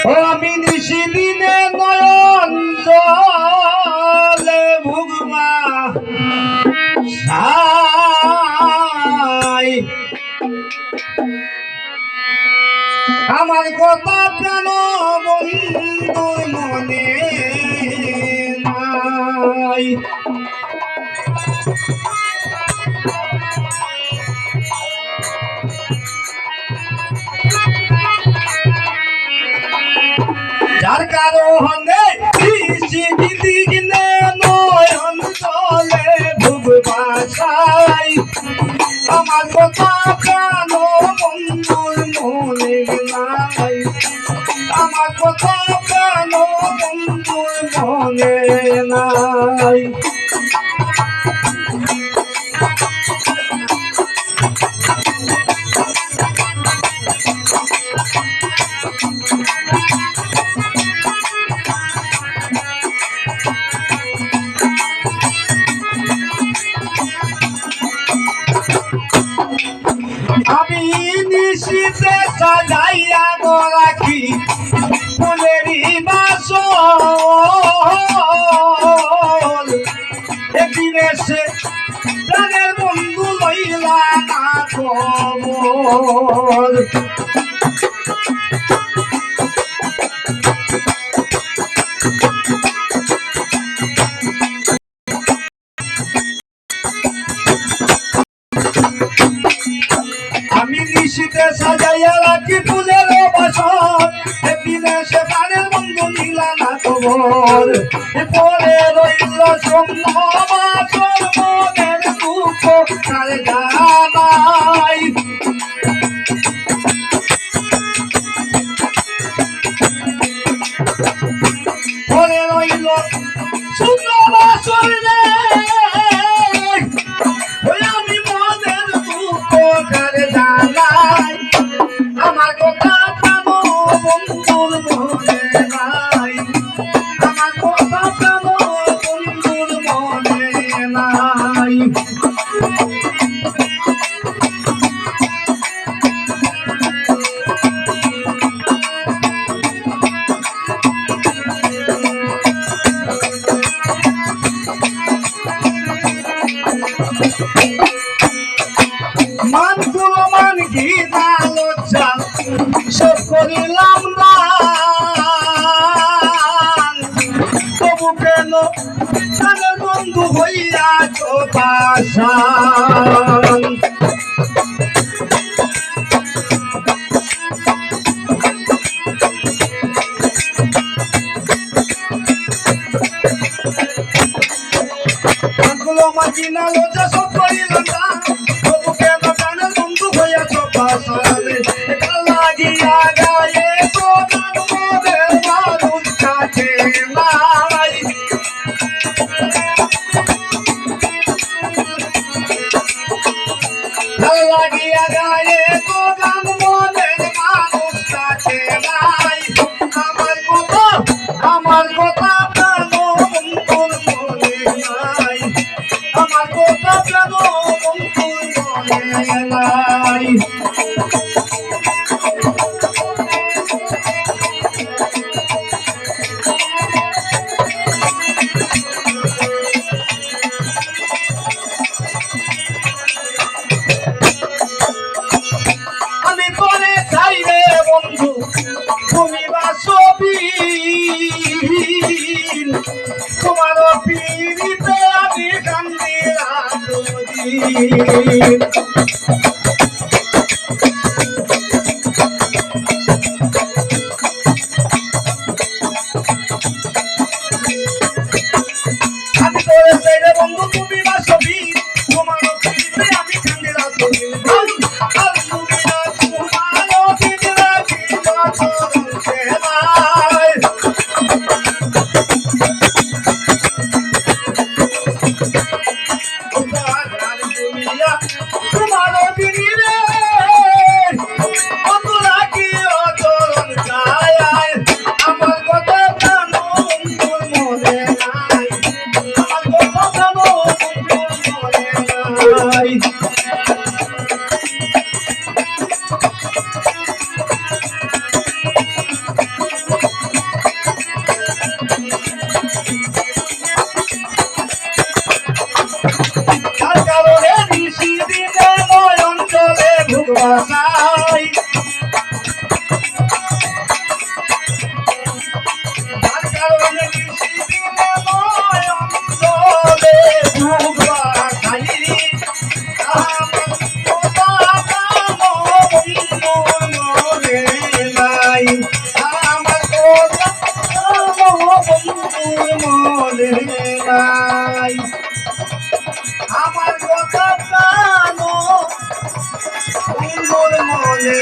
ও আমি নিশিদিনে নয়ন জলে ভুগমা সাই আমার কথা প্রাণ বন্ধুর মনে নাই যার কারণে দিনে নয়ন চলে ভুগবাসাই আমার কথা প্রাণ বন্ধুর মনে নাই আমার কথা প্রাণ বন্ধুর মনে নাই আমি নিশিতে সাজাইয়া রাখি ফুলেরই বাসর একদিন এসে প্রাণের বন্ধু লইলা না খবর আমি নিশিতে সাজাইয়া রাখি ফুলের বাসর একদিন এসে প্রাণের বন্ধু নিলা না খবর পরে রইল সম্ভবাসর মনের দুঃখ তার জানাই পরে রইল সুন্দরবাসর রে আমি মনের দুঃখ তার জানাই আমার কথা প্রাণ বন্ধুর মনে নাই আমার কথা প্রাণ বন্ধুর মনে নাই মান কুলমান ঘৃণা লজ্জা সব করিলাম না তবু কেন প্রাণের বন্ধু হইয়া চোপাশান মান কুলমান ঘৃণা লজ্জা সব করিলাম না তবু কেন প্রাণের বন্ধু হইয়া চোপাশান লাগিয়া গায়ে তো মোদের মানুষ কাছে নাই লাগিয়া গায়ে তো গান মোদের মানুষ কাছে নাই আমার কথা প্রাণ বন্ধুর মনে নাই আমার কথা প্রাণ বন্ধুর মনে নাই আমি পরে চাইলে বন্ধু তুমি বাসবি তোমার পিড়িতে আমি কান্দিলাম আমি পরে চাইলে বন্ধু তুমি বাসবি তোমার পিড়িতে আমি কান্দিলাম তোমার ভালোবাসাই তার কারণে আমার কথা প্রাণ বন্ধুর মনে